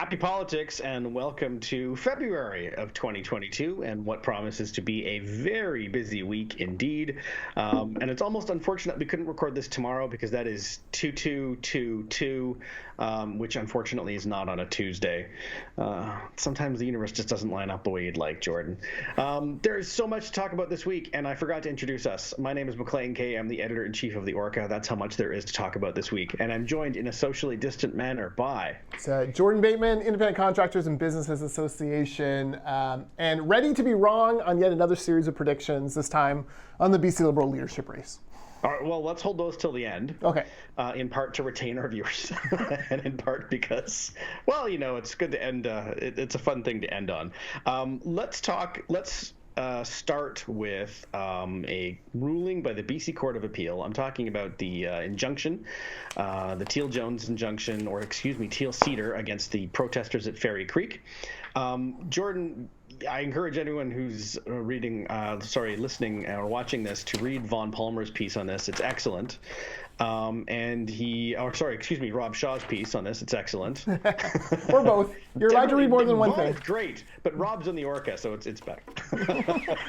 Happy politics and welcome to February of 2022 and what promises to be a very busy week indeed. And it's almost unfortunate we couldn't record this tomorrow because that is 2222, which unfortunately is not on a Tuesday. Sometimes the universe just doesn't line up the way you'd like, Jordan. There's so much to talk about this week, and I forgot to introduce us. My name is Maclean K. I'm the editor-in-chief of the Orca. That's how much there is to talk about this week. And I'm joined in a socially distant manner by... Jordan Bateman, Independent Contractors and Businesses Association, and ready to be wrong on yet another series of predictions, this time on the BC Liberal leadership race. All right, well, let's hold those till the end. Okay. In part to retain our viewers, and in part because, well, you know, it's good to end. It's a fun thing to end on. Let's start with a ruling by the BC Court of Appeal. I'm talking about the injunction, the Teal-Jones injunction, or excuse me, Teal-Cedar against the protesters at Fairy Creek. Jordan, I encourage anyone who's listening or watching this to read Vaughn Palmer's piece on this. It's excellent. Rob Shaw's piece on this. It's excellent. Or both. You're allowed to read more than one thing. Great, but Rob's on the Orca, so it's back.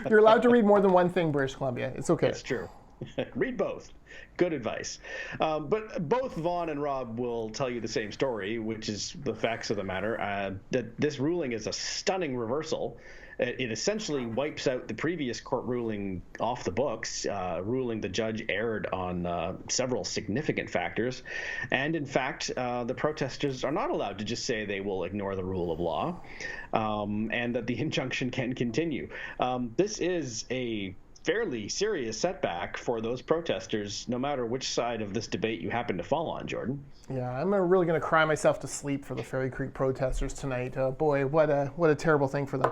You're allowed to read more than one thing, British Columbia. It's okay. That's true. Read both. Good advice. But both Vaughn and Rob will tell you the same story, which is the facts of the matter, that this ruling is a stunning reversal. It essentially wipes out the previous court ruling off the books, ruling the judge erred on several significant factors. And in fact, the protesters are not allowed to just say they will ignore the rule of law, and that the injunction can continue. This is a fairly serious setback for those protesters, no matter which side of this debate you happen to fall on, Jordan. Yeah, I'm really going to cry myself to sleep for the Fairy Creek protesters tonight. Boy, what a terrible thing for them.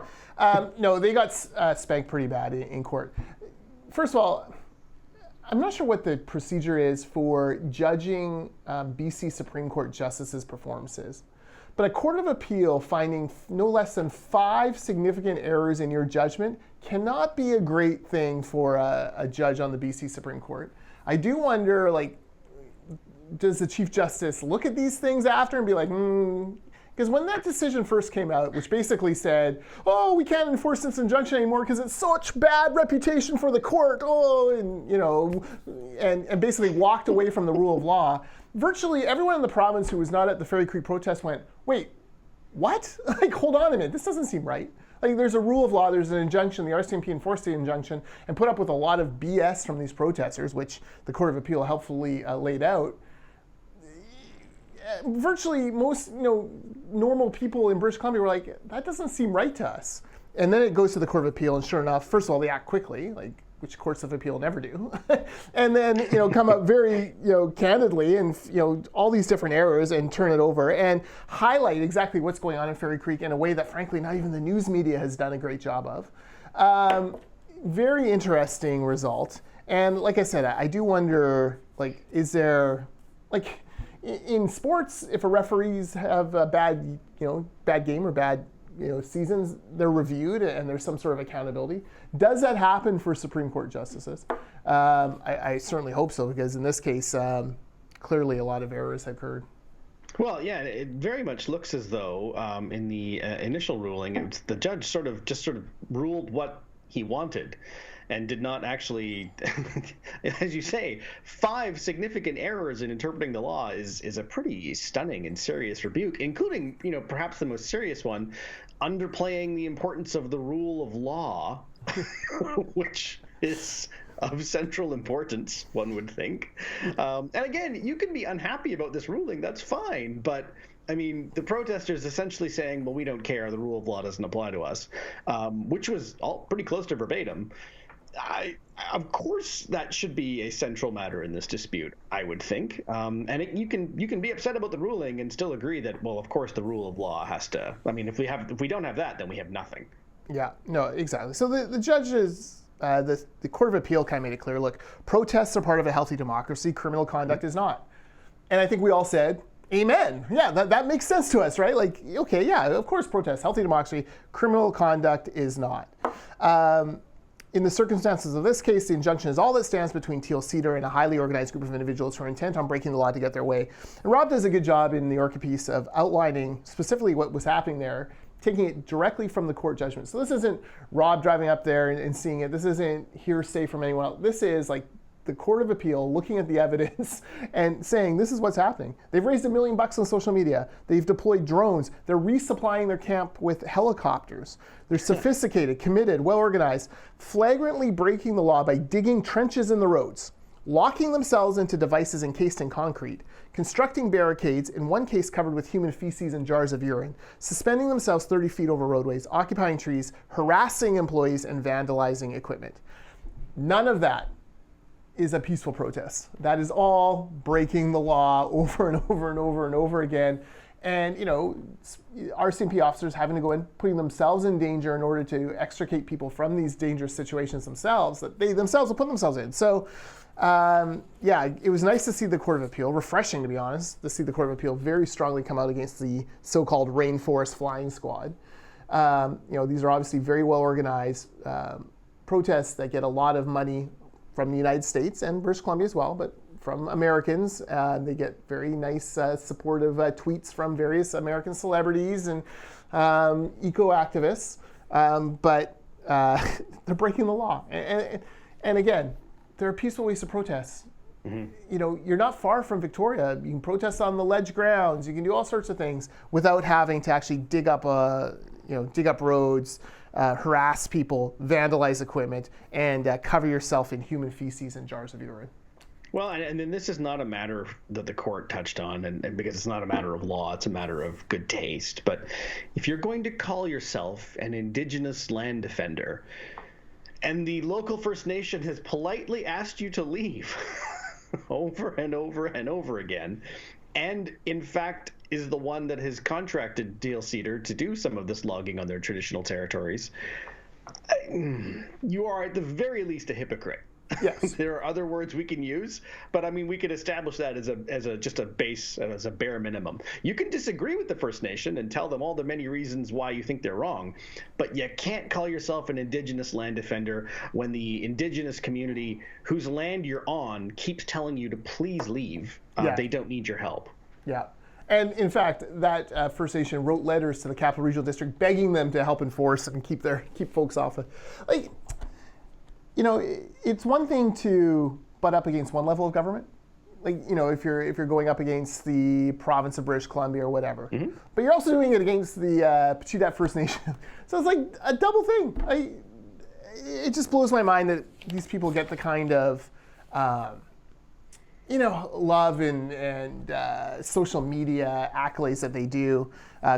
No, they got spanked pretty bad in court. First of all, I'm not sure what the procedure is for judging BC Supreme Court justices' performances. But a court of appeal finding no less than 5 significant errors in your judgment cannot be a great thing for a judge on the BC Supreme Court. I do wonder, does the Chief Justice look at these things after and be like, Because when that decision first came out, which basically said, oh, we can't enforce this injunction anymore because it's such bad reputation for the court, and basically walked away from the rule of law, virtually everyone in the province who was not at the Fairy Creek protest went, wait, what? Hold on a minute, this doesn't seem right. There's a rule of law, there's an injunction, the RCMP enforced the injunction and put up with a lot of BS from these protesters, which the Court of Appeal helpfully laid out. Virtually most normal people in British Columbia were like, that doesn't seem right to us. And then it goes to the Court of Appeal, and sure enough, first of all, they act quickly, which courts of appeal never do. And then come up very candidly and all these different errors and turn it over and highlight exactly what's going on in Fairy Creek in a way that frankly not even the news media has done a great job of. Very interesting result. And like I said, I do wonder, is there in sports, if a referees have a bad game or bad seasons, they're reviewed and there's some sort of accountability. Does that happen for Supreme Court justices? I certainly hope so, because in this case, clearly a lot of errors have occurred. Well, yeah, it very much looks as though in the initial ruling, the judge sort of ruled what he wanted, and did not actually, as you say, 5 significant errors in interpreting the law is a pretty stunning and serious rebuke, including, perhaps the most serious one, underplaying the importance of the rule of law, which is of central importance, one would think. And again, you can be unhappy about this ruling, that's fine, but the protesters essentially saying, well, we don't care, the rule of law doesn't apply to us, which was all pretty close to verbatim. Of course, that should be a central matter in this dispute, I would think. And you can be upset about the ruling and still agree that, well, of course, the rule of law has to. If we don't have that, then we have nothing. Yeah, no, exactly. So the judges, the Court of Appeal kind of made it clear. Look, protests are part of a healthy democracy. Criminal conduct is not. And I think we all said, amen. Yeah, that makes sense to us, right? Okay, yeah, of course, protests, healthy democracy. Criminal conduct is not. in the circumstances of this case, the injunction is all that stands between Teal Cedar and a highly organized group of individuals who are intent on breaking the law to get their way. And Rob does a good job in the Orca piece of outlining specifically what was happening there, taking it directly from the court judgment. So this isn't Rob driving up there and seeing it. This isn't hearsay from anyone else. This is like the Court of Appeal looking at the evidence and saying, this is what's happening. They've raised $1 million on social media. They've deployed drones. They're resupplying their camp with helicopters. They're sophisticated, committed, well-organized, flagrantly breaking the law by digging trenches in the roads, locking themselves into devices encased in concrete, constructing barricades, in one case covered with human feces and jars of urine, suspending themselves 30 feet over roadways, occupying trees, harassing employees, and vandalizing equipment. None of that is a peaceful protest. That is all breaking the law over and over and over and over again. And, you know, RCMP officers having to go in, putting themselves in danger in order to extricate people from these dangerous situations themselves that they themselves will put themselves in. So, yeah, it was nice to see the Court of Appeal, refreshing to be honest, to see the Court of Appeal very strongly come out against the so-called Rainforest Flying Squad. You know, these are obviously very well organized protests that get a lot of money from the United States and British Columbia as well, but from Americans. They get very nice supportive tweets from various American celebrities and eco-activists, but they're breaking the law. And again, there are peaceful ways to protest. Mm-hmm. You know, you're not far from Victoria. You can protest on the ledge grounds. You can do all sorts of things without having to actually dig up roads, harass people, vandalize equipment, and cover yourself in human feces and jars of urine. Well, and then this is not a matter that the court touched on, and because it's not a matter of law, it's a matter of good taste. But if you're going to call yourself an Indigenous land defender, and the local First Nation has politely asked you to leave over and over and over again, and in fact is the one that has contracted Teal Cedar to do some of this logging on their traditional territories, you are at the very least a hypocrite. Yes. There are other words we can use, but I mean, we could establish that as a bare minimum. You can disagree with the First Nation and tell them all the many reasons why you think they're wrong, but you can't call yourself an Indigenous land defender when the Indigenous community whose land you're on keeps telling you to please leave. They don't need your help. Yeah. And in fact, that First Nation wrote letters to the Capital Regional District begging them to help enforce and keep folks off it. Like, you know, it's one thing to butt up against one level of government, like, you know, if you're going up against the province of British Columbia or whatever, mm-hmm. but you're also doing it against the Pachutet First Nation. So it's like a double thing. It just blows my mind that these people get the kind of love and social media accolades that they do.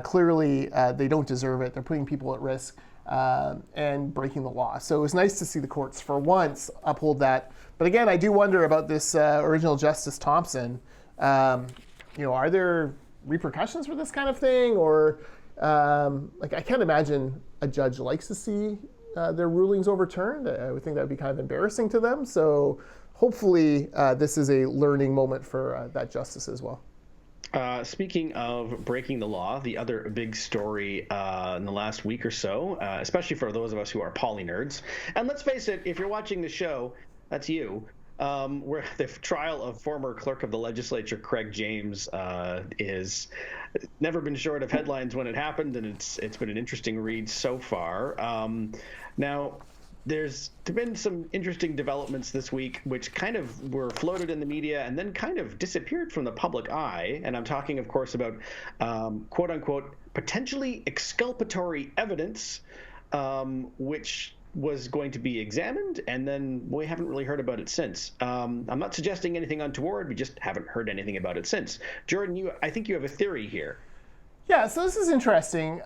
Clearly, they don't deserve it. They're putting people at risk and breaking the law. So it was nice to see the courts, for once, uphold that. But again, I do wonder about this original Justice Thompson. Are there repercussions for this kind of thing? Or, I can't imagine a judge likes to see their rulings overturned. I would think that would be kind of embarrassing to them. So hopefully this is a learning moment for that justice as well. Speaking of breaking the law, the other big story in the last week or so, especially for those of us who are poly nerds, and let's face it, if you're watching the show, that's you, where the trial of former clerk of the legislature, Craig James, is never been short of headlines when it happened, and it's been an interesting read so far. Now, there's been some interesting developments this week, which kind of were floated in the media and then kind of disappeared from the public eye. And I'm talking, of course, about quote unquote potentially exculpatory evidence, which was going to be examined, and then we haven't really heard about it since. I'm not suggesting anything untoward. We just haven't heard anything about it since. Jordan, I think you have a theory here. Yeah, so this is interesting.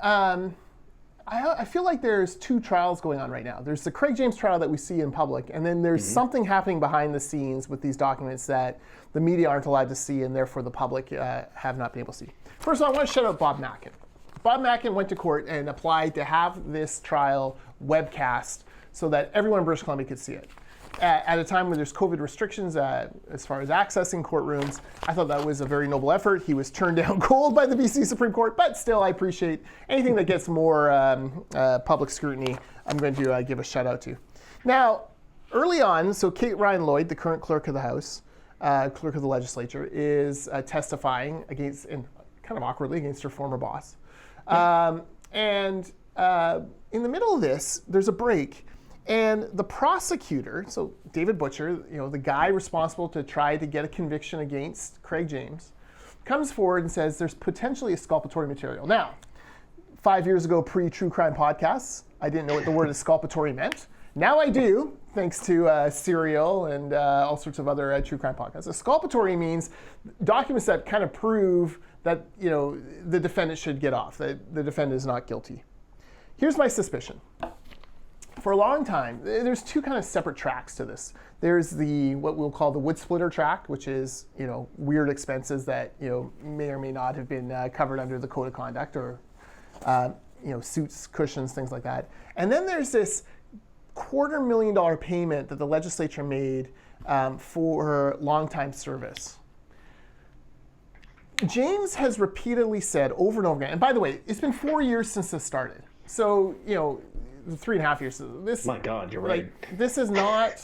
I feel like there's two trials going on right now. There's the Craig James trial that we see in public, and then there's mm-hmm. something happening behind the scenes with these documents that the media aren't allowed to see, and therefore the public have not been able to see. First of all, I want to shout out Bob Maclean. Bob Maclean went to court and applied to have this trial webcast so that everyone in British Columbia could see it. At a time when there's COVID restrictions as far as accessing courtrooms, I thought that was a very noble effort. He was turned down cold by the BC Supreme Court, but still I appreciate anything that gets more public scrutiny. I'm going to give a shout out to. Now, early on, so Kate Ryan Lloyd, the current clerk of the House, clerk of the legislature, is testifying against, and kind of awkwardly, against her former boss. And in the middle of this, there's a break. And the prosecutor, so David Butcher, the guy responsible to try to get a conviction against Craig James, comes forward and says there's potentially exculpatory material. Now, 5 years ago, pre-true crime podcasts, I didn't know what the word exculpatory meant. Now I do, thanks to Serial and all sorts of other true crime podcasts. Exculpatory means documents that kind of prove that the defendant should get off, that the defendant is not guilty. Here's my suspicion. For a long time, there's two kind of separate tracks to this. There's what we'll call the wood splitter track, which is weird expenses that may or may not have been covered under the code of conduct, or suits, cushions, things like that. And then there's this $250,000 payment that the legislature made for long-time service. James has repeatedly said over and over again, and by the way, it's been 4 years since this started. So 3.5 years. This, my God, you're right. This is not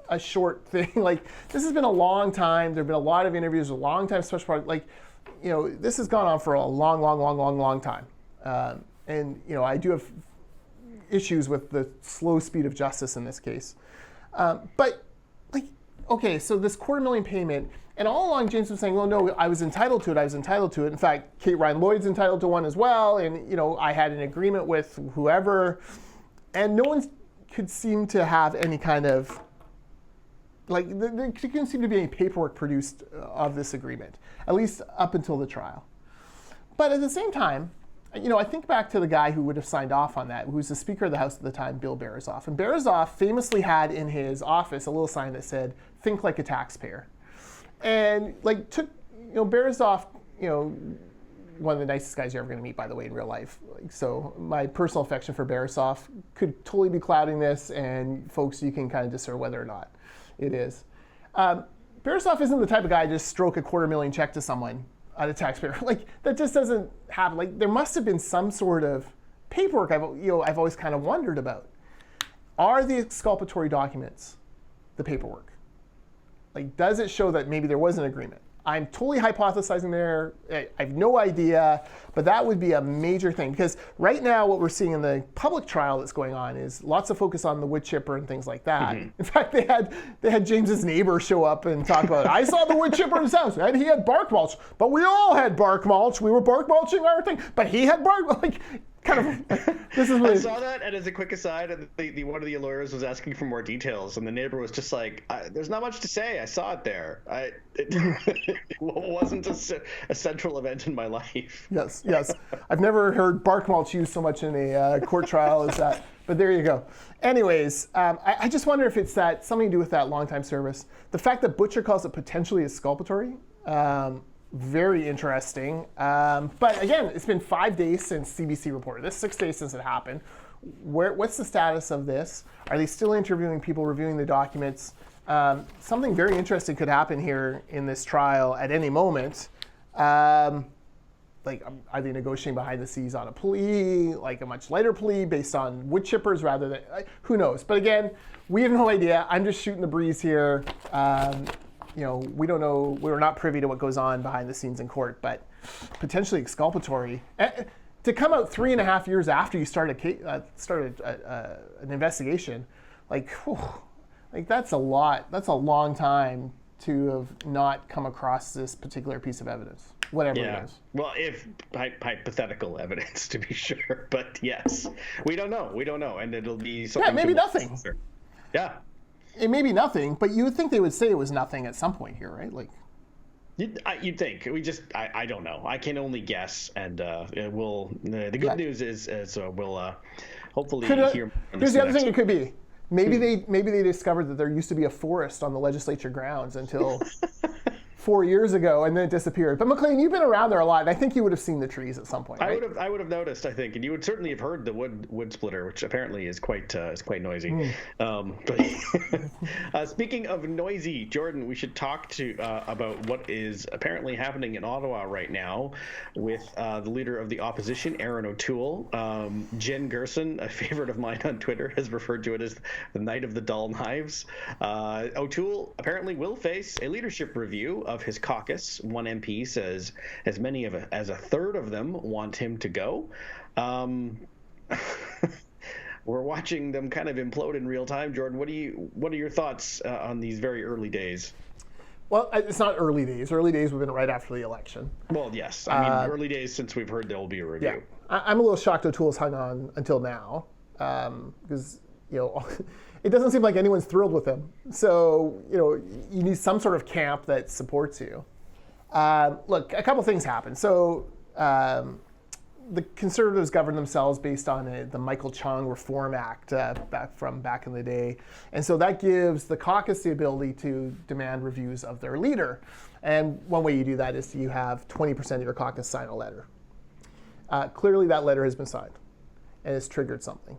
a short thing. This has been a long time. There have been a lot of interviews, a long time special project. This has gone on for a long time. And I do have issues with the slow speed of justice in this case. But okay, so this $250,000 payment, and all along James was saying, well, no, I was entitled to it. In fact, Kate Ryan Lloyd's entitled to one as well, and I had an agreement with whoever, and no one could seem to have any kind of, there couldn't seem to be any paperwork produced of this agreement, at least up until the trial. But at the same time, I think back to the guy who would have signed off on that, who was the Speaker of the House at the time, Bill Barazoff. And Barazoff famously had in his office a little sign that said, "Think like a taxpayer." And took, Barazoff, one of the nicest guys you're ever going to meet, by the way, in real life. So my personal affection for Barazoff could totally be clouding this, and folks, you can kind of discern whether or not it is. Barazoff isn't the type of guy to just stroke a $250,000 check to someone, a taxpayer. That just doesn't happen. There must have been some sort of paperwork I've always kind of wondered about. Are the exculpatory documents the paperwork? Does it show that maybe there was an agreement? I'm totally hypothesizing there. I have no idea, but that would be a major thing, because right now what we're seeing in the public trial that's going on is lots of focus on the wood chipper and things like that. Mm-hmm. In fact, they had James's neighbor show up and talk about it. I saw the wood chipper in his house, and he had bark mulch, but we all had bark mulch. We were bark mulching our thing, but he had bark this is I saw that, and as a quick aside, one of the lawyers was asking for more details, and the neighbor was just like, "There's not much to say. I saw it there. It wasn't a central event in my life." Yes. I've never heard bark mulch used so much in a court trial as that. But there you go. Anyways, I just wonder if it's something to do with that long-time service. The fact that Butcher calls it potentially exculpatory. Very interesting. But again, it's been 5 days since CBC reported this, 6 days since it happened. What's the status of this? Are they still interviewing people, reviewing the documents? Something very interesting could happen here in this trial at any moment. Are they negotiating behind the scenes on a plea, a much lighter plea based on wood chippers rather than, who knows? But again, we have no idea. I'm just shooting the breeze here. We don't know. We're not privy to what goes on behind the scenes in court, but potentially exculpatory. To come out 3.5 years after you started an investigation, that's a lot. That's a long time to have not come across this particular piece of evidence, whatever it is. Well, if hypothetical evidence, to be sure, but yes, we don't know, and it'll be something. Yeah, maybe nothing. Consider. Yeah. It may be nothing, but you would think they would say it was nothing at some point here, right? You'd think. I don't know. I can only guess, and we'll. The good news is we'll hopefully hear. Here's the other thing it could be. Maybe they discovered that there used to be a forest on the legislature grounds until 4 years ago, and then it disappeared. But Maclean, you've been around there a lot, and I think you would have seen the trees at some point, right? I would have noticed, I think, and you would certainly have heard the wood splitter, which apparently is quite noisy. But speaking of noisy, Jordan, we should talk about what is apparently happening in Ottawa right now with the leader of the opposition, Erin O'Toole. Jen Gerson, a favorite of mine on Twitter, has referred to it as the night of the dull knives. O'Toole apparently will face a leadership review of his caucus. One MP says as many as a third of them want him to go. We're watching them kind of implode in real time. Jordan, what are your thoughts on these very early days? Well, it's not early days. Early days would have been right after the election. Well, yes. I mean, early days since we've heard there will be a review. Yeah. I'm a little shocked O'Toole's hung on until now because, it doesn't seem like anyone's thrilled with him. So, you need some sort of camp that supports you. Look, a couple things happened. So the Conservatives govern themselves based on the Michael Chung Reform Act back in the day. And so that gives the caucus the ability to demand reviews of their leader. And one way you do that is you have 20% of your caucus sign a letter. Clearly that letter has been signed and it's triggered something.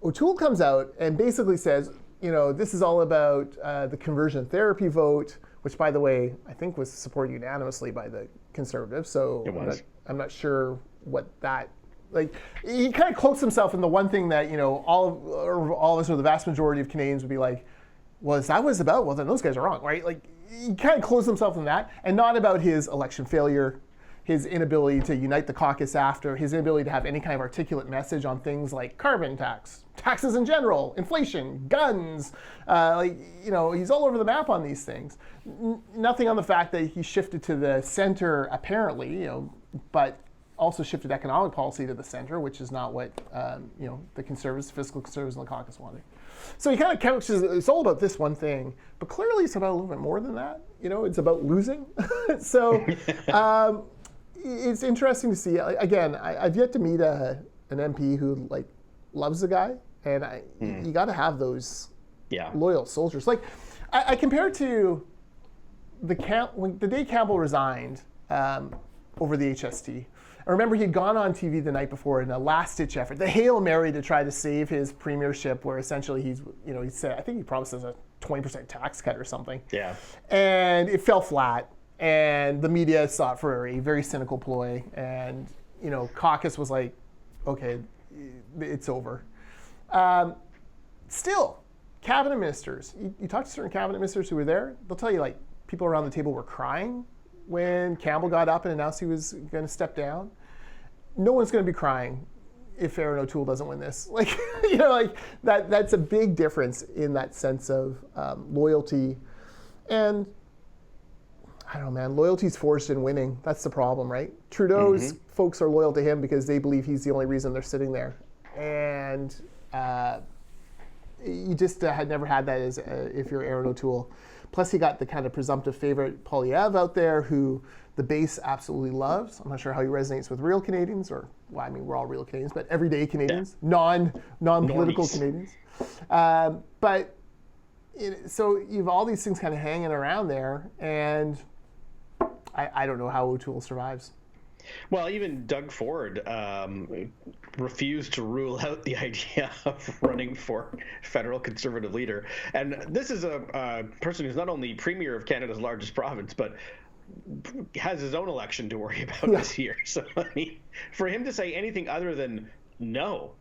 O'Toole comes out and basically says, this is all about the conversion therapy vote, which, by the way, I think was supported unanimously by the Conservatives. So I'm not sure what that, he kind of cloaks himself in the one thing that, all of us or the vast majority of Canadians would be like, well, is that what it's about? Well, then those guys are wrong, right? He kind of closed himself in that, and not about his election failure, his inability to unite the caucus after, his inability to have any kind of articulate message on things like carbon tax, taxes in general, inflation, guns. He's all over the map on these things. Nothing on the fact that he shifted to the center, apparently, but also shifted economic policy to the center, which is not what the Conservatives, fiscal Conservatives in the caucus wanted. So he kind of couches, it's all about this one thing, but clearly it's about a little bit more than that. It's about losing. So it's interesting to see. Again, I've yet to meet an MP who loves the guy, and you got to have those loyal soldiers. I compare it to the day Campbell resigned over the HST. I remember he'd gone on TV the night before in a last-ditch effort, the Hail Mary to try to save his premiership, where essentially he said, I think he promised us a 20% tax cut or something. Yeah. And it fell flat, and the media saw it for a very cynical ploy, and caucus was like, okay, it's over. Still, cabinet ministers, you talk to certain cabinet ministers who were there, they'll tell you people around the table were crying when Campbell got up and announced he was going to step down. No one's going to be crying if Erin O'Toole doesn't win this. That's a big difference in that sense of loyalty. And I don't know, man, loyalty's forced in winning. That's the problem, right? Trudeau's folks are loyal to him because they believe he's the only reason they're sitting there. And you just had never had that as if you're Erin O'Toole. Plus, he got the kind of presumptive favorite, Poilievre, out there, who the base absolutely loves. I'm not sure how he resonates with real Canadians, we're all real Canadians, but everyday Canadians, non-political Canadians. So you've all these things kind of hanging around there, and I don't know how O'Toole survives. Well, even Doug Ford refused to rule out the idea of running for federal Conservative leader. And this is a person who's not only premier of Canada's largest province, but has his own election to worry about this year. So, for him to say anything other than no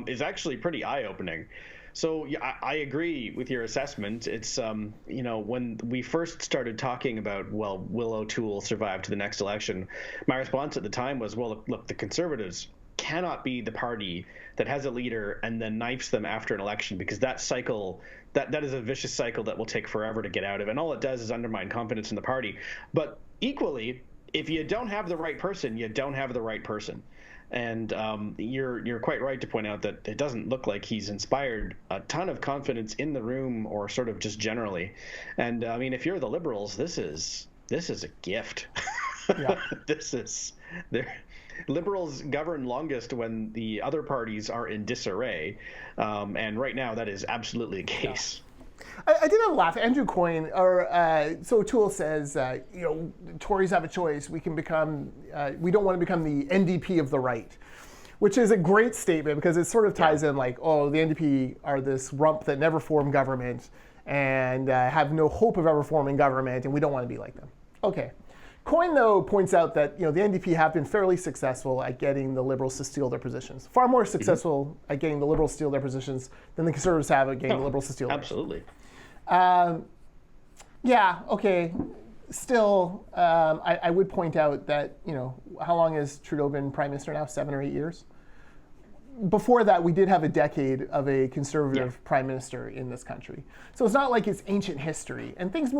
is actually pretty eye-opening. So I agree with your assessment. It's, when we first started talking about, will O'Toole survive to the next election? My response at the time was, look, the Conservatives cannot be the party that has a leader and then knifes them after an election, because that cycle, that is a vicious cycle that will take forever to get out of. And all it does is undermine confidence in the party. But equally, if you don't have the right person, you don't have the right person. And you're quite right to point out that it doesn't look like he's inspired a ton of confidence in the room, or sort of just generally. And if you're the Liberals, this is a gift. Yeah. Liberals govern longest when the other parties are in disarray, and right now that is absolutely the case. I did have a laugh. Andrew Coyne, so O'Toole says, Tories have a choice. We don't want to become the NDP of the right, which is a great statement because it sort of ties in like, the NDP are this rump that never formed government and have no hope of ever forming government, and we don't want to be like them. Okay. Coyne, though, points out that the NDP have been fairly successful at getting the Liberals to steal their positions. Far more successful at getting the Liberals to steal their positions than the Conservatives have at getting the Liberals to steal theirs. Absolutely. Okay. Still, I would point out that, how long has Trudeau been Prime Minister now? 7 or 8 years? Before that, we did have a decade of a Conservative Prime Minister in this country. So it's not like it's ancient history. And things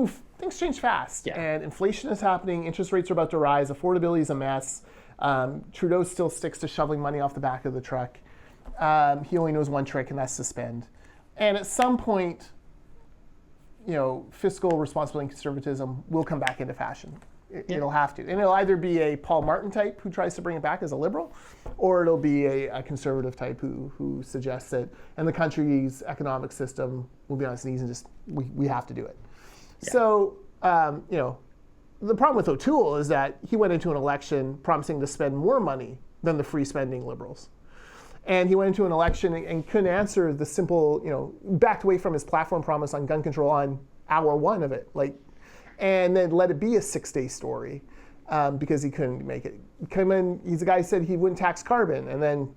change fast. Yeah. And inflation is happening, interest rates are about to rise, affordability is a mess. Trudeau still sticks to shoveling money off the back of the truck. He only knows one trick, and that's to spend. And at some point, fiscal responsibility and conservatism will come back into fashion. It'll have to. And it'll either be a Paul Martin type who tries to bring it back as a liberal, or it'll be a conservative type who suggests it, and the country's economic system will be on its knees and just, we have to do it. Yeah. So, the problem with O'Toole is that he went into an election promising to spend more money than the free spending liberals. And he went into an election and couldn't answer the simple, backed away from his platform promise on gun control on hour one of it. And then let it be a 6-day story because he couldn't make it. He's the guy who said he wouldn't tax carbon and then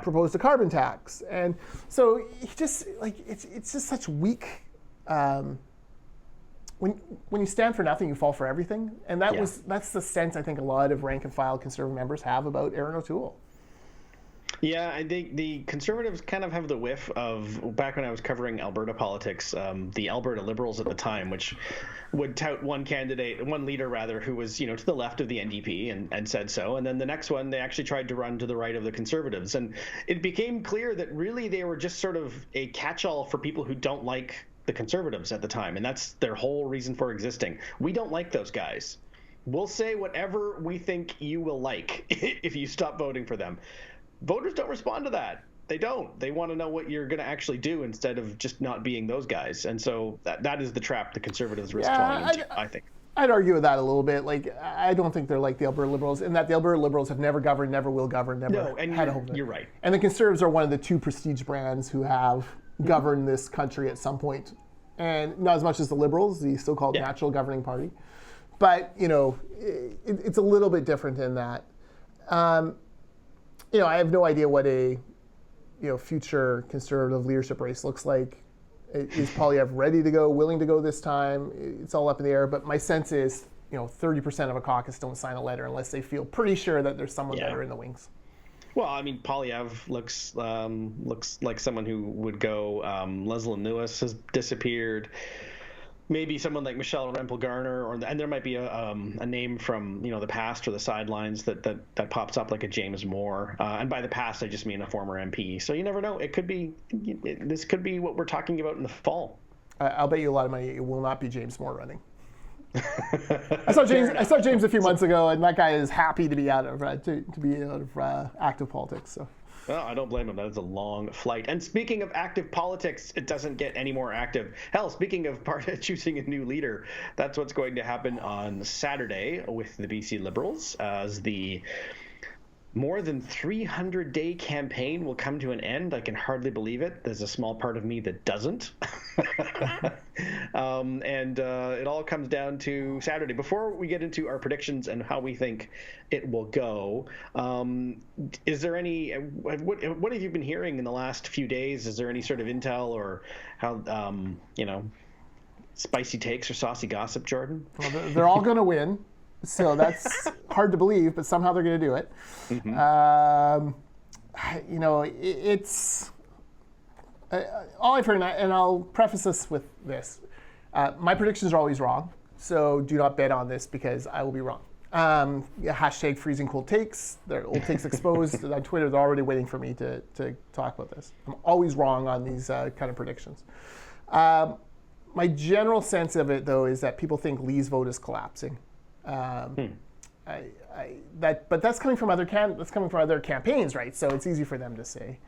proposed a carbon tax. And so he just, it's just such weak, when you stand for nothing, you fall for everything. And that's the sense I think a lot of rank and file Conservative members have about Erin O'Toole. Yeah, I think the Conservatives kind of have the whiff of, back when I was covering Alberta politics, the Alberta Liberals at the time, which would tout one leader who was, to the left of the NDP and said so. And then the next one, they actually tried to run to the right of the Conservatives. And it became clear that really they were just sort of a catch-all for people who don't like the Conservatives at the time. And that's their whole reason for existing. We don't like those guys. We'll say whatever we think you will like if you stop voting for them. Voters don't respond to that. They don't. They want to know what you're going to actually do instead of just not being those guys. And so that is the trap the Conservatives risk falling into, I think. I'd argue with that a little bit. I don't think they're like the Alberta Liberals, in that the Alberta Liberals have never governed, never will govern, never had a home. You're right. And the Conservatives are one of the two prestige brands who have governed this country at some point. And not as much as the Liberals, the so-called natural governing party. But, it's a little bit different in that. I have no idea what a future Conservative leadership race looks like. Is Poilievre ready to go, willing to go this time? It's all up in the air. But my sense is, 30% of a caucus don't sign a letter unless they feel pretty sure that there's someone better in the wings. Well, I mean, Poilievre looks like someone who would go. Leslyn Lewis has disappeared. Maybe someone like Michelle Rempel-Garner, and there might be a name from the past or the sidelines that pops up, like a James Moore. And by the past, I just mean a former MP. So you never know. It could be this could be what we're talking about in the fall. I'll bet you a lot of money it will not be James Moore running. I saw James a few months ago, and that guy is happy to be out of active politics. So. Well, I don't blame him. That is a long flight. And speaking of active politics, it doesn't get any more active. Hell, speaking of choosing a new leader, that's what's going to happen on Saturday with the BC Liberals, as the more than 300-day campaign will come to an end. I can hardly believe it. There's a small part of me that doesn't. And it all comes down to Saturday. Before we get into our predictions and how we think it will go, is there any what have you been hearing in the last few days? Is there any sort of intel or how spicy takes or saucy gossip, Jordan? Well, they're all going to win. So that's hard to believe, but somehow they're going to do it. Mm-hmm. It's all I've heard, and I'll preface this with this. My predictions are always wrong, so do not bet on this because I will be wrong. Hashtag freezing cold takes. They're old takes exposed on Twitter. They're already waiting for me to talk about this. I'm always wrong on these kind of predictions. My general sense of it, though, is that people think Lee's vote is collapsing. But that's coming from other campaigns, right? So it's easy for them to say.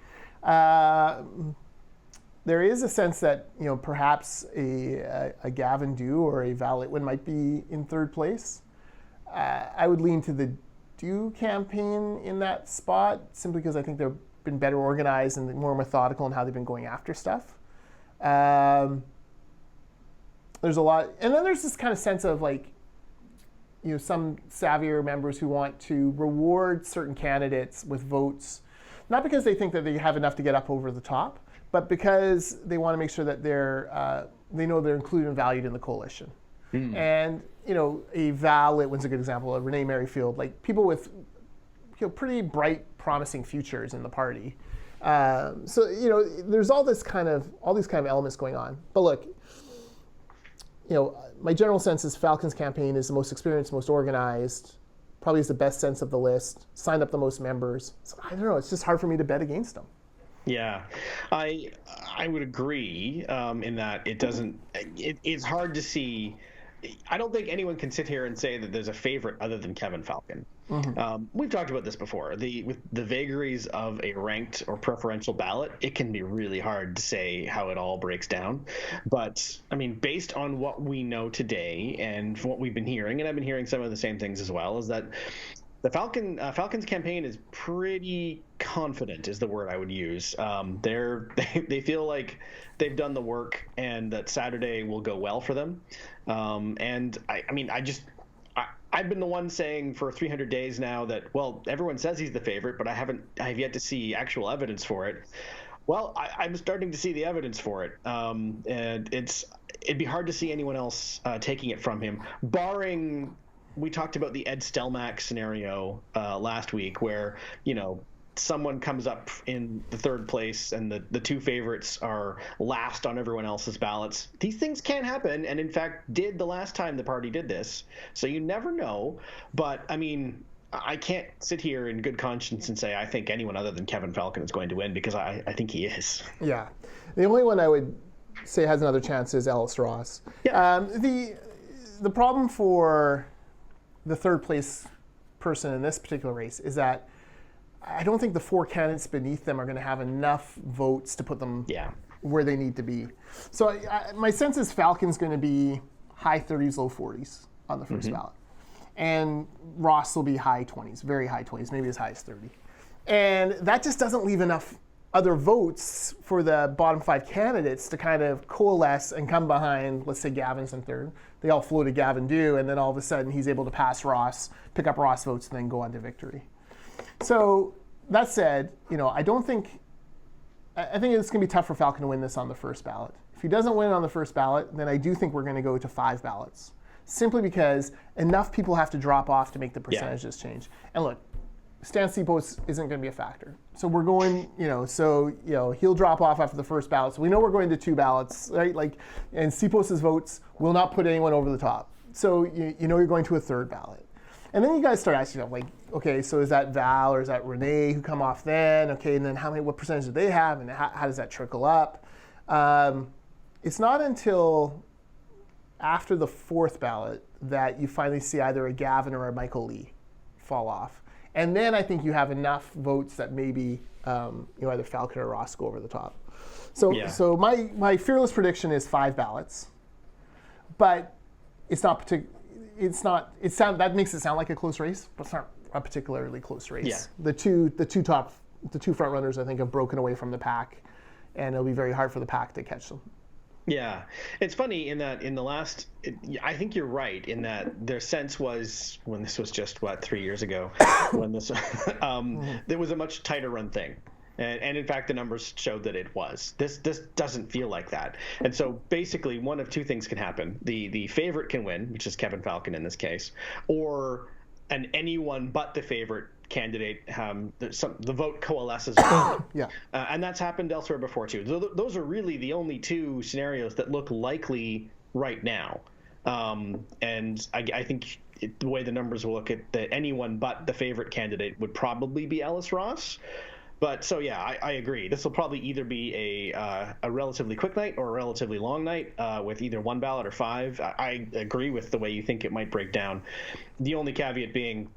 there is a sense that perhaps a Gavin Dew or a Val Litwin might be in third place. I would lean to the Dew campaign in that spot simply because I think they've been better organized and more methodical in how they've been going after stuff. There's a lot, and then there's this kind of sense of some savvier members who want to reward certain candidates with votes, not because they think that they have enough to get up over the top, but because they want to make sure that they know they're included and valued in the coalition. And a Val Litwin's a good example. A Renee Merrifield, people with pretty bright, promising futures in the party. So there's all these kind of elements going on. But look, my general sense is Falcon's campaign is the most experienced, most organized, probably has the best sense of the list, signed up the most members. So I don't know. It's just hard for me to bet against them. Yeah, I would agree in that it's hard to see. I don't think anyone can sit here and say that there's a favorite other than Kevin Falcon. We've talked about this before. With the vagaries of a ranked or preferential ballot, it can be really hard to say how it all breaks down. But I mean, based on what we know today and what we've been hearing, and I've been hearing some of the same things as well, is that the Falcons campaign is pretty confident, is the word I would use. They feel like they've done the work and that Saturday will go well for them. And I've been the one saying for 300 days now that, well, everyone says he's the favorite, but I have yet to see actual evidence for it. Well, I'm starting to see the evidence for it. And it'd be hard to see anyone else taking it from him, barring. We talked about the Ed Stelmach scenario last week where, someone comes up in the third place and the two favorites are last on everyone else's ballots. These things can happen, and in fact did the last time the party did this. So you never know. But, I mean, I can't sit here in good conscience and say I think anyone other than Kevin Falcon is going to win because I think he is. Yeah. The only one I would say has another chance is Alice Ross. Yeah. The problem for the third place person in this particular race is that I don't think the four candidates beneath them are going to have enough votes to put them where they need to be. So my sense is Falcon's going to be high 30s, low 40s on the first ballot. And Ross will be high 20s, very high 20s, maybe as high as 30. And that just doesn't leave enough other votes for the bottom five candidates to kind of coalesce and come behind, let's say Gavin's in third. They all flow to Gavin Dew, and then all of a sudden he's able to pass Ross, pick up Ross votes, and then go on to victory. So that said, I think it's going to be tough for Falcon to win this on the first ballot. If he doesn't win on the first ballot, then I do think we're going to go to 5 ballots, simply because enough people have to drop off to make the percentages change. And look, Stan Seapost isn't going to be a factor. So we're going, he'll drop off after the first ballot. So we know we're going to 2 ballots, right? And Seapost's votes will not put anyone over the top. So you're going to a third ballot. And then you guys start asking, okay, so is that Val or is that Renee who come off then? Okay, and then what percentage do they have, and how does that trickle up? It's not until after the fourth ballot that you finally see either a Gavin or a Michael Lee fall off. And then I think you have enough votes that maybe either Falcon or Ross go over the top. So my fearless prediction is 5 ballots, but it's not particular. That makes it sound like a close race, but it's not a particularly close race. Yeah. The two front runners I think have broken away from the pack, and it'll be very hard for the pack to catch them. Yeah, it's funny in that in the last, I think you're right in that their sense was when this was just 3 years ago, when this there was a much tighter run thing. And in fact, the numbers showed that it was. This doesn't feel like that. And so basically, one of two things can happen. The favorite can win, which is Kevin Falcon in this case, or anyone but the favorite candidate, the vote coalesces. And that's happened elsewhere before, too. Those are really the only two scenarios that look likely right now. And I think the way the numbers will look at that anyone but the favorite candidate would probably be Alice Ross. But so, yeah, I agree. This will probably either be a relatively quick night or a relatively long night with either 1 ballot or 5. I agree with the way you think it might break down. The only caveat being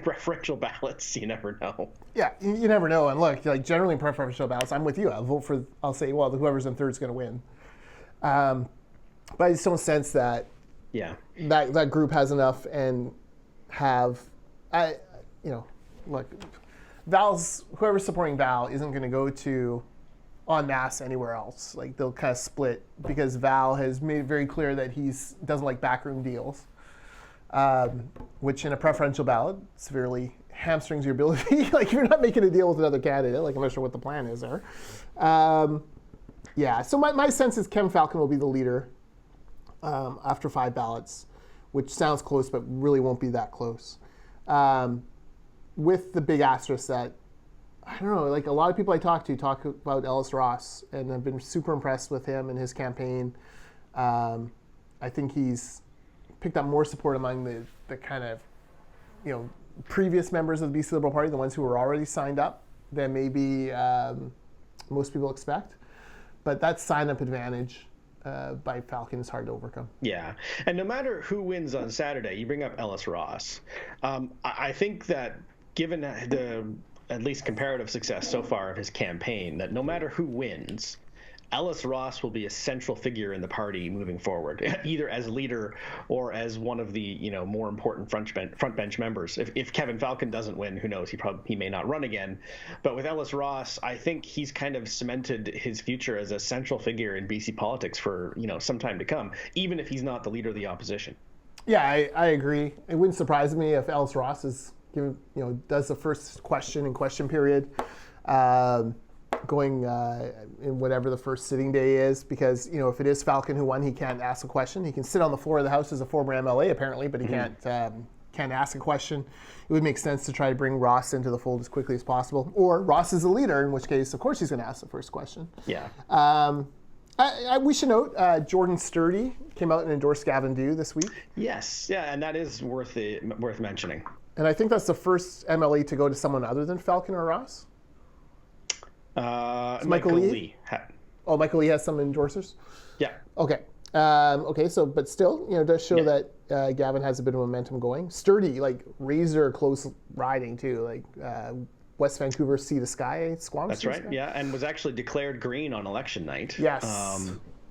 preferential ballots, you never know. Yeah, you never know. And look, like generally preferential ballots, I'm with you. I'll say, well, whoever's in third is going to win. But I just don't sense that that group has enough and look, whoever's supporting Val isn't going to go to en masse anywhere else. Like they'll kind of split because Val has made it very clear that he doesn't like backroom deals, which in a preferential ballot severely hamstrings your ability. Like if you're not making a deal with another candidate, like I'm not sure what the plan is there. So my sense is Kevin Falcon will be the leader after 5 ballots, which sounds close but really won't be that close. With the big asterisk that, I don't know, like a lot of people I talk about Ellis Ross, and I've been super impressed with him and his campaign. I think he's picked up more support among the kind of, previous members of the BC Liberal Party, the ones who were already signed up, than maybe most people expect. But that sign-up advantage by Falcon is hard to overcome. Yeah, and no matter who wins on Saturday, you bring up Ellis Ross. I think that given the at least comparative success so far of his campaign, that no matter who wins, Ellis Ross will be a central figure in the party moving forward, either as leader or as one of the more important front bench members. If Kevin Falcon doesn't win, who knows? He may not run again. But with Ellis Ross, I think he's kind of cemented his future as a central figure in BC politics for some time to come, even if he's not the leader of the opposition. Yeah, I agree. It wouldn't surprise me if Ellis Ross does the first question in question period. Going in whatever the first sitting day is, because if it is Falcon who won, he can't ask a question. He can sit on the floor of the House as a former MLA apparently, but he can't ask a question. It would make sense to try to bring Ross into the fold as quickly as possible, or Ross is the leader, in which case, of course, he's going to ask the first question. Yeah. We should note Jordan Sturdy came out and endorsed Gavin Dew this week. Yes, yeah, and that is worth mentioning. And I think that's the first MLA to go to someone other than Falcon or Ross. Michael Lee. Michael Lee has some endorsers? Yeah. Okay. So, but still, it does show that Gavin has a bit of momentum going. Sturdy, like razor close riding too, like West Vancouver Sea to Sky, Squamish. That's right. Yeah, and was actually declared green on election night. Yes.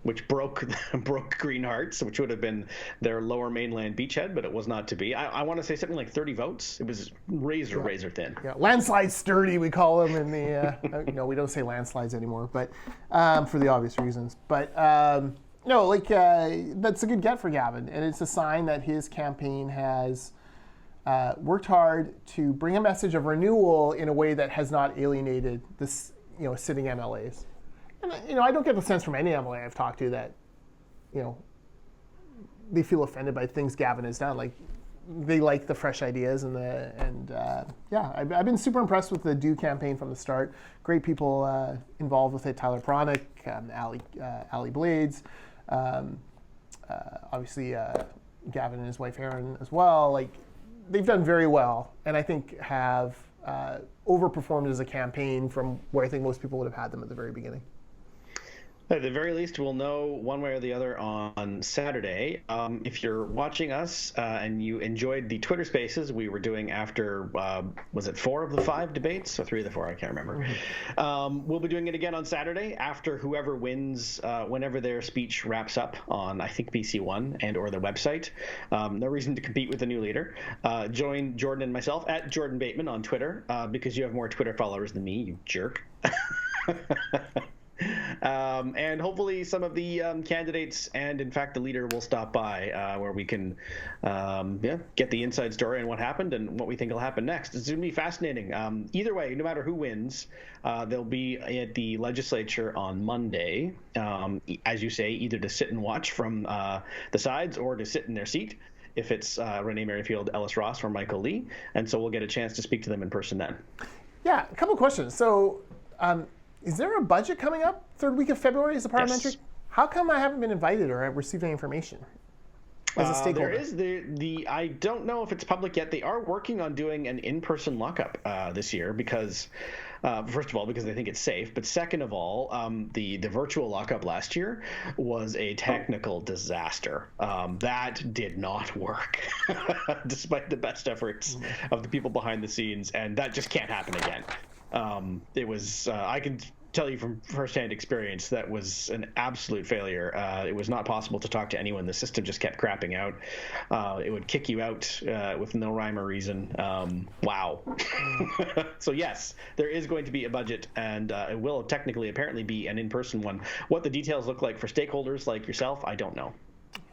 Which broke Green Hearts, which would have been their Lower Mainland beachhead, but it was not to be. I want to say something like 30 votes. It was razor thin. Yeah, landslide Sturdy, we call him in the. We don't say landslides anymore, but for the obvious reasons. But that's a good get for Gavin, and it's a sign that his campaign has worked hard to bring a message of renewal in a way that has not alienated this, sitting MLAs. And, I don't get the sense from any MLA I've talked to that, they feel offended by things Gavin has done. Like, they like the fresh ideas I've been super impressed with the Dew campaign from the start. Great people involved with it. Tyler Pronick, Ali Blades, obviously Gavin and his wife Erin as well. Like, they've done very well, and I think have overperformed as a campaign from where I think most people would have had them at the very beginning. At the very least, we'll know one way or the other on Saturday. If you're watching us and you enjoyed the Twitter Spaces we were doing after, was it 4 of the 5 debates? Or 3 of the 4, I can't remember. Mm-hmm. We'll be doing it again on Saturday after whoever wins, whenever their speech wraps up on, I think, BC One and or the website. No reason to compete with the new leader. Join Jordan and myself at Jordan Bateman on Twitter because you have more Twitter followers than me, you jerk. And hopefully some of the candidates and, in fact, the leader will stop by where we can get the inside story and what happened and what we think will happen next. It's going to be fascinating. Either way, no matter who wins, they'll be at the legislature on Monday, as you say, either to sit and watch from the sides or to sit in their seat if it's Renee Merrifield, Ellis Ross, or Michael Lee. And so we'll get a chance to speak to them in person then. Yeah, a couple questions. So is there a budget coming up third week of February as a parliamentary? Yes. How come I haven't been invited or have received any information as a stakeholder? There is I don't know if it's public yet. They are working on doing an in-person lockup this year because First of all, because they think it's safe, but second of all, the virtual lockup last year was a technical disaster. That did not work, despite the best efforts of the people behind the scenes, and that just can't happen again. It was I can tell you from firsthand experience that was an absolute failure. It was not possible to talk to anyone. The system just kept crapping out. It would kick you out with no rhyme or reason. Wow. So yes, there is going to be a budget, and it will technically apparently be an in-person one. What the details look like for stakeholders like yourself, I don't know.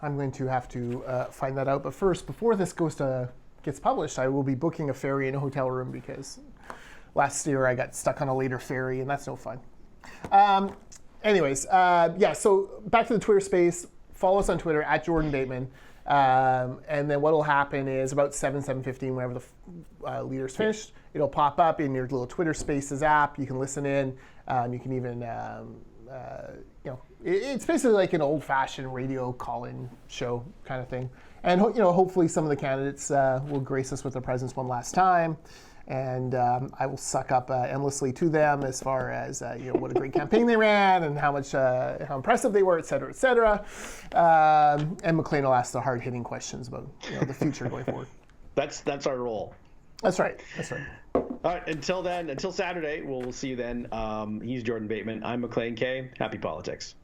I'm going to have to find that out. But first, before this gets published, I will be booking a ferry in a hotel room because last year I got stuck on a later ferry, and that's no fun. Anyways, so back to the Twitter space. Follow us on Twitter at Jordan Bateman. And then what will happen is about 7:15, whenever the leader's finished, it'll pop up in your little Twitter Spaces app. You can listen in. You can even, it's basically like an old-fashioned radio call-in show kind of thing. And hopefully some of the candidates will grace us with their presence one last time. And I will suck up endlessly to them as far as what a great campaign they ran and how impressive they were, et cetera, et cetera. And Maclean will ask the hard-hitting questions about the future going forward. That's our role. That's right. All right. Until Saturday, we'll see you then. He's Jordan Bateman. I'm Maclean K. Happy politics.